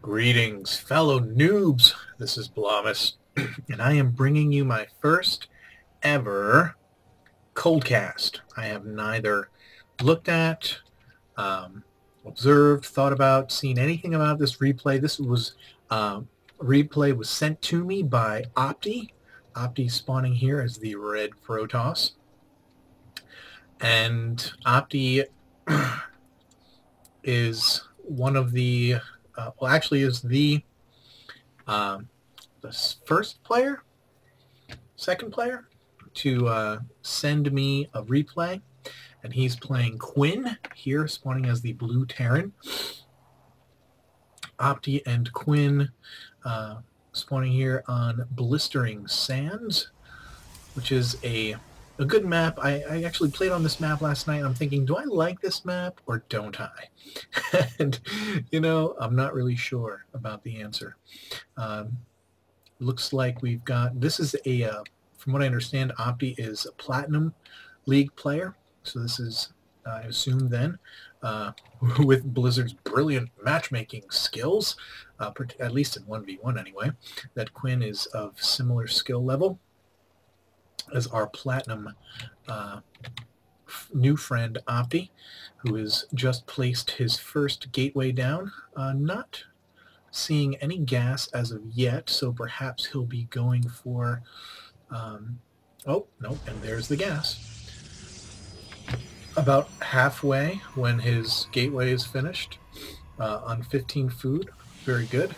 Greetings, fellow noobs. This is Blomus, and I am bringing you my first ever coldcast. I have neither looked at, observed, thought about, seen anything about this replay. This was replay was sent to me by Opti. Opti spawning here as the red Protoss, and Opti is one of the well, actually is the first player, second player to send me a replay, and he's playing Quinn here, spawning as the blue Terran. Opti and Quinn spawning here on Blistering Sands, which is a good map. I actually played on this map last night, and I'm thinking, do I like this map or don't I? And, you know, I'm not really sure about the answer. Looks like we've got, this is a, from what I understand, Opti is a Platinum League player. So this is, I assume then, with Blizzard's brilliant matchmaking skills, at least in 1v1 anyway, that Quinn is of similar skill level as our Platinum new friend Opti, who has just placed his first gateway down. Not seeing any gas as of yet, so perhaps he'll be going for... oh, no, and there's the gas. About halfway when his gateway is finished, on 15 food. Very good.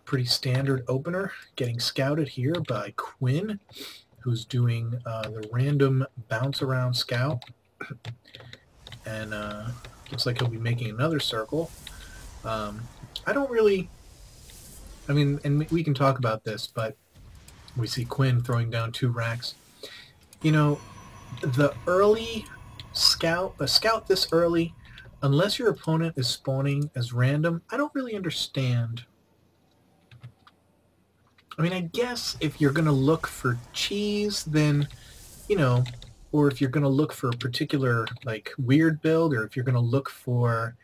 Pretty standard opener, getting scouted here by Quinn, who's doing the random bounce around scout, and looks like he'll be making another circle. I don't really, I mean, and we can talk about this, but we see Quinn throwing down 2 racks. You know, the early scout, a scout this early, unless your opponent is spawning as random, I don't really understand. I mean, I guess if you're going to look for cheese, then, you know, or if you're going to look for a particular, like, weird build, or if you're going to look for,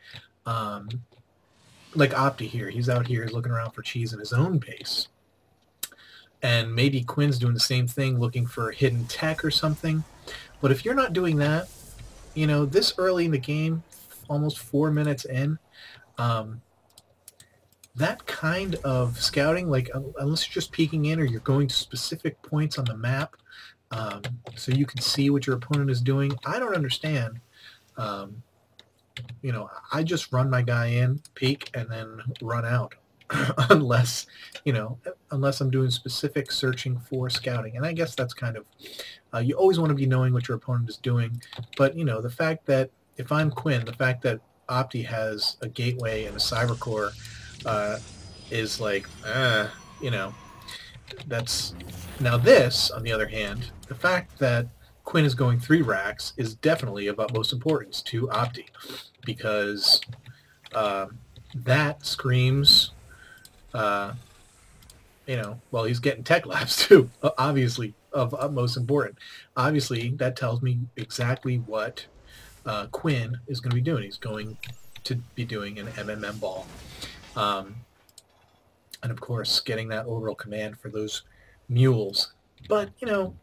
like Opti here. He's out here looking around for cheese in his own base. And maybe Quinn's doing the same thing, looking for hidden tech or something. But if you're not doing that, you know, this early in the game, almost 4 minutes in, that kind of scouting, like unless you're just peeking in or you're going to specific points on the map so you can see what your opponent is doing, I don't understand. You know, I just run my guy in, peek, and then run out. Unless, you know, unless I'm doing specific searching for scouting. And I guess that's kind of, you always want to be knowing what your opponent is doing. But, you know, the fact that, if I'm Quinn, the fact that Opti has a gateway and a cyber core is like, you know, that's... Now this, on the other hand, the fact that Quinn is going 3 racks is definitely of utmost importance to Opti, because that screams... you know, well, he's getting tech labs too, obviously, of utmost important. Obviously, that tells me exactly what Quinn is going to be doing. He's going to be doing an MMM ball. And of course, getting that orbital command for those mules. But, you know,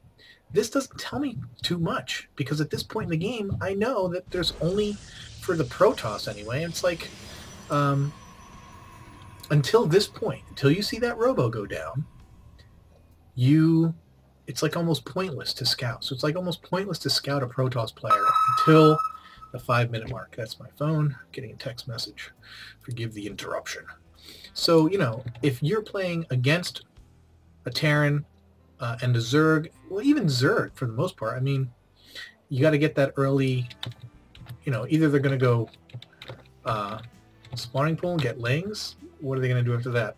this doesn't tell me too much, because at this point in the game, I know that there's only, for the Protoss anyway, it's like, until this point, until you see that robo go down, it's like almost pointless to scout. So it's like almost pointless to scout a Protoss player until the 5-minute mark. That's my phone getting a text message. Forgive the interruption. So, you know, if you're playing against a Terran and a Zerg, well, even Zerg for the most part, I mean, you got to get that early, you know, either they're going to go spawning pool and get lings. What are they going to do after that?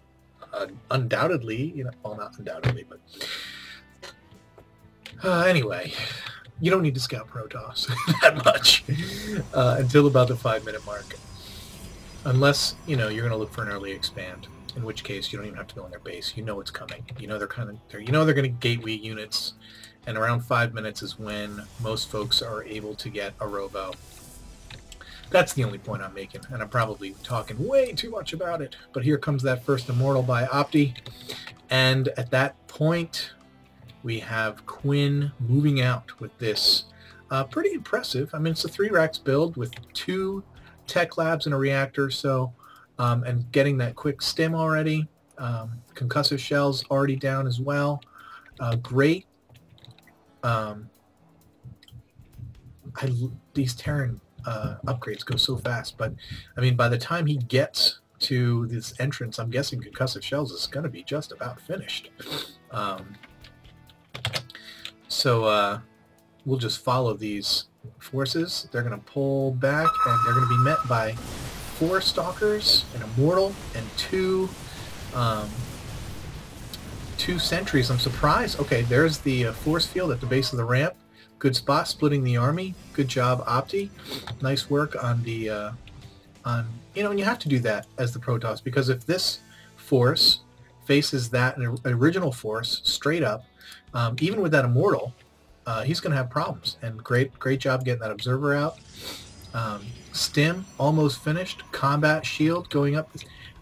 Undoubtedly, you know, well, not undoubtedly, but anyway, you don't need to scout Protoss that much until about the 5-minute mark, unless, you know, you're going to look for an early expand, in which case you don't even have to go in their base. You know it's coming. You know you know they're going to gateway units, and around 5 minutes is when most folks are able to get a robo. That's the only point I'm making, and I'm probably talking way too much about it. But here comes that first Immortal by Opti, and at that point, we have Quinn moving out with this pretty impressive. I mean, it's a 3-racks build with 2 tech labs and a reactor, so and getting that quick stim already. Concussive shells already down as well. Great. These Terran upgrades go so fast, but I mean, by the time he gets to this entrance, I'm guessing concussive shells is going to be just about finished. So we'll just follow these forces. They're going to pull back, and they're going to be met by 4 stalkers, an immortal, and 2 sentries. I'm surprised. Okay, there's the force field at the base of the ramp. Good spot, splitting the army. Good job, Opti. Nice work on the you know, and you have to do that as the Protoss, because if this force faces that original force straight up, even with that immortal, he's going to have problems. And great job getting that observer out. Stim almost finished. Combat shield going up.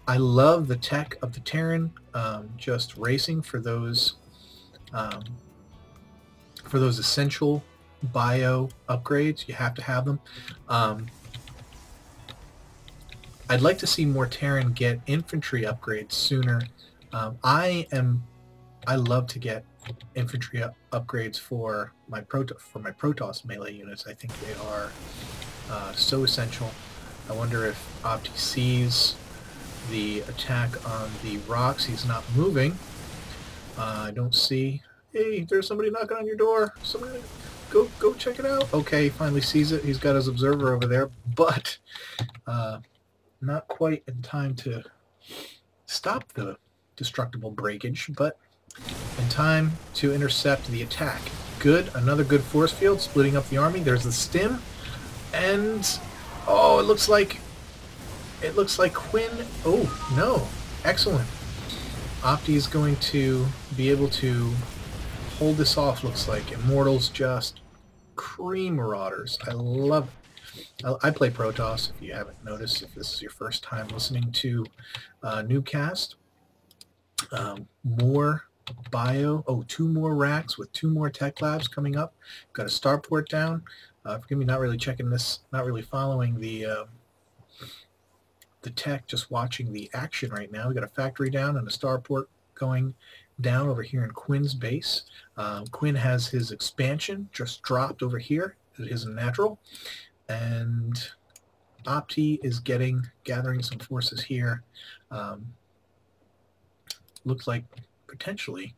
I love the tech of the Terran, just racing for those essential bio upgrades. You have to have them. I'd like to see more Terran get infantry upgrades sooner. I love to get infantry upgrades for my Protoss melee units. I think they are so essential. I wonder if Opti sees the attack on the rocks. He's not moving. I don't see. Hey, there's somebody knocking on your door. Somebody, go check it out. Okay, he finally sees it. He's got his observer over there, but not quite in time to stop the destructible breakage, but in time to intercept the attack. Good, another good force field, splitting up the army. There's the stim, and oh, it looks like Quinn. Oh no, excellent. Opti is going to be able to hold this off. Looks like Immortals just cream marauders. I love it. I play Protoss, if you haven't noticed, if this is your first time listening to NuubCast. More bio. Oh, 2 more racks with 2 more tech labs coming up. Got a starport down. Forgive me not really checking this, not really following the tech, just watching the action right now. We got a factory down and a starport going down over here in Quinn's base. Quinn has his expansion just dropped over here. It is natural. And Opti is gathering some forces here. Looks like potentially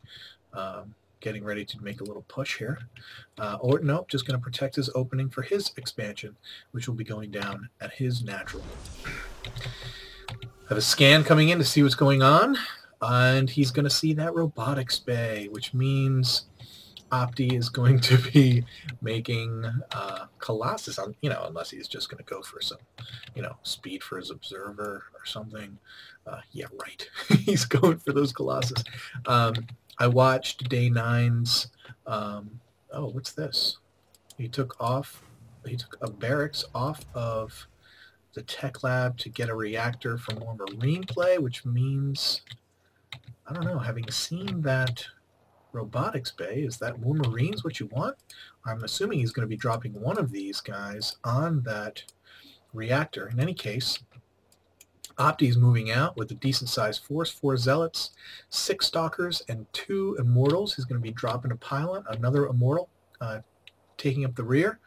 getting ready to make a little push here. Or nope, just going to protect his opening for his expansion, which will be going down at his natural. Have a scan coming in to see what's going on, and he's going to see that robotics bay, which means Opti is going to be making Colossus, on, you know, unless he's just going to go for some, you know, speed for his observer or something. Yeah, right. He's going for those Colossus. I watched Day 9's, oh, what's this? He took a barracks off of the tech lab to get a reactor for more marine play, which means, I don't know, having seen that robotics bay, is that more marines what you want? I'm assuming he's going to be dropping one of these guys on that reactor. In any case, Opti is moving out with a decent sized force, 4 zealots, 6 stalkers, and 2 immortals. He's going to be dropping a pylon, another immortal, taking up the rear.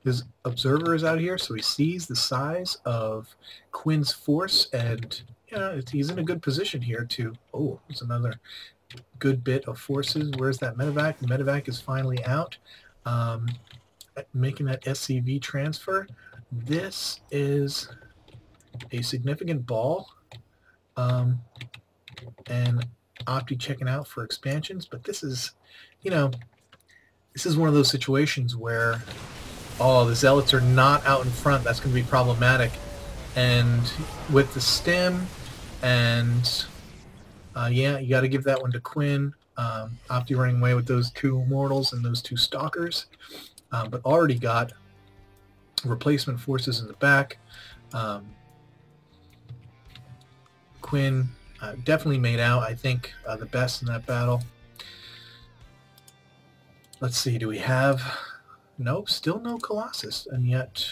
His observer is out here, so he sees the size of Quinn's force, and yeah, he's in a good position here to, oh, there's another good bit of forces. Where's that medevac? The medevac is finally out, making that SCV transfer. This is a significant ball, and Opti checking out for expansions, but this is, you know, this is one of those situations where, oh, the zealots are not out in front. That's going to be problematic. And with the stem, and yeah, you got to give that one to Quinn. Opti running away with those 2 immortals and those 2 stalkers, but already got replacement forces in the back. Quinn definitely made out, I think, the best in that battle. Let's see, do we have... Nope, still no Colossus, and yet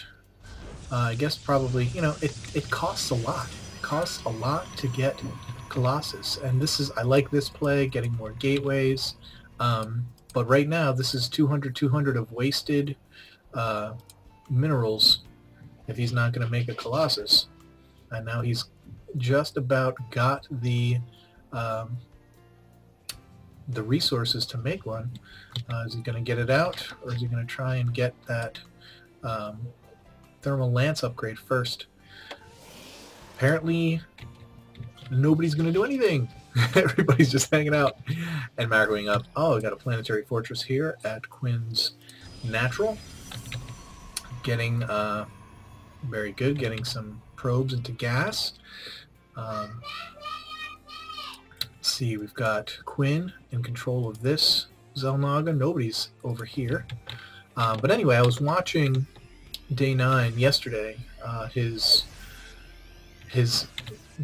I guess probably, you know, it costs a lot. It costs a lot to get Colossus, and this is, I like this play, getting more gateways, but right now this is 200 of wasted minerals if he's not going to make a Colossus, and now he's just about got the resources to make one. Is he going to get it out, or is he going to try and get that thermal lance upgrade first? Apparently nobody's going to do anything. Everybody's just hanging out and macroing up. Oh, we got a Planetary Fortress here at Quinn's natural. Getting very good, getting some probes into gas. Let's see, we've got Quinn in control of this Xel'Naga. Nobody's over here. But anyway, I was watching Day 9 yesterday, his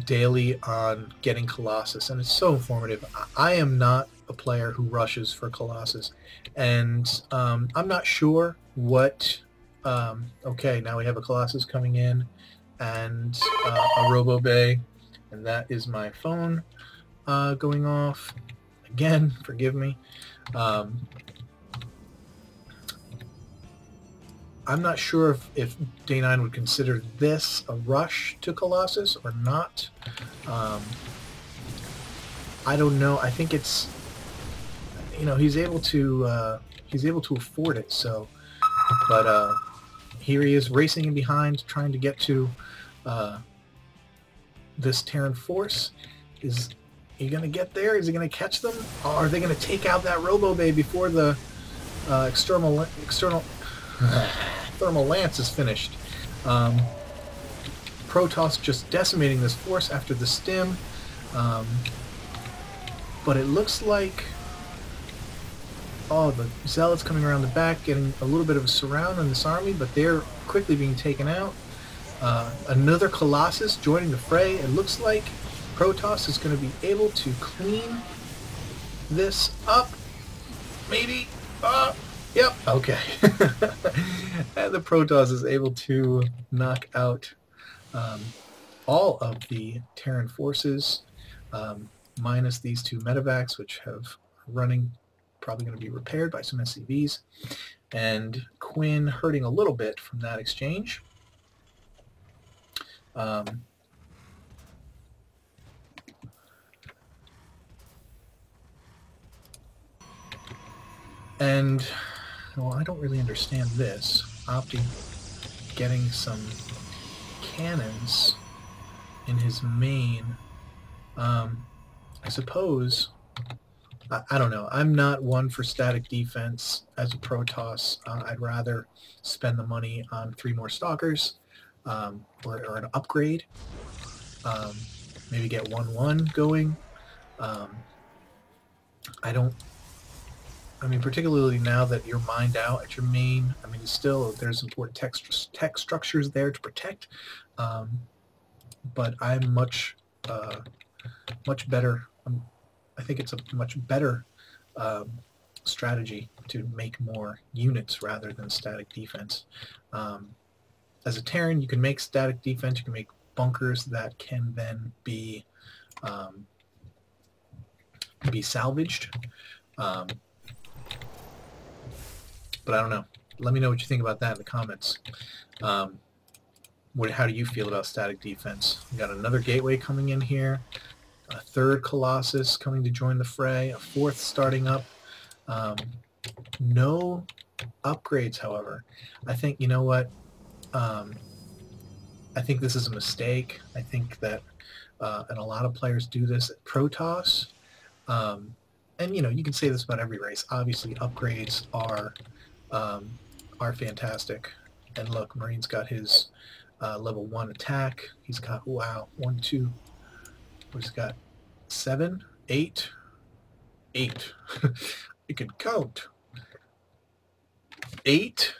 daily on getting Colossus, and it's so informative. I am not a player who rushes for Colossus, and I'm not sure what... okay, now we have a Colossus coming in, and a Robo Bay, and that is my phone going off. Again, forgive me. I'm not sure if Day 9 would consider this a rush to Colossus or not. I don't know. I think it's, you know, he's able to afford it. So, but here he is racing in behind, trying to get to this Terran force. Is he going to get there? Is he going to catch them? Or are they going to take out that Robo Bay before the external thermal lance is finished? Protoss just decimating this force after the stim, but it looks like, oh, the Zealots coming around the back, getting a little bit of a surround on this army, but they're quickly being taken out. Another Colossus joining the fray. It looks like Protoss is going to be able to clean this up, maybe. Yep, okay. And the Protoss is able to knock out all of the Terran forces, minus these two medevacs, which have running, probably going to be repaired by some SCVs, and Quinn hurting a little bit from that exchange. And, well, I don't really understand this. Opti getting some cannons in his main. I suppose, I don't know. I'm not one for static defense as a Protoss. I'd rather spend the money on 3 more Stalkers, or an upgrade. Maybe get 1-1 going. I mean, particularly now that you're mined out at your main, I mean, still, there's important tech structures there to protect, but I'm much better. I think it's a much better strategy to make more units rather than static defense. As a Terran, you can make static defense, you can make bunkers that can then be salvaged. But I don't know. Let me know what you think about that in the comments. How do you feel about static defense? We got another gateway coming in here, a 3rd Colossus coming to join the fray, a 4th starting up. No upgrades, however. I think, you know what? I think this is a mistake. I think that, and a lot of players do this at Protoss. And, you know, you can say this about every race. Obviously, upgrades are fantastic. And look, Marine's got his level 1 attack. He's got, wow, 1, 2, he's got 7, 8. You can count. 8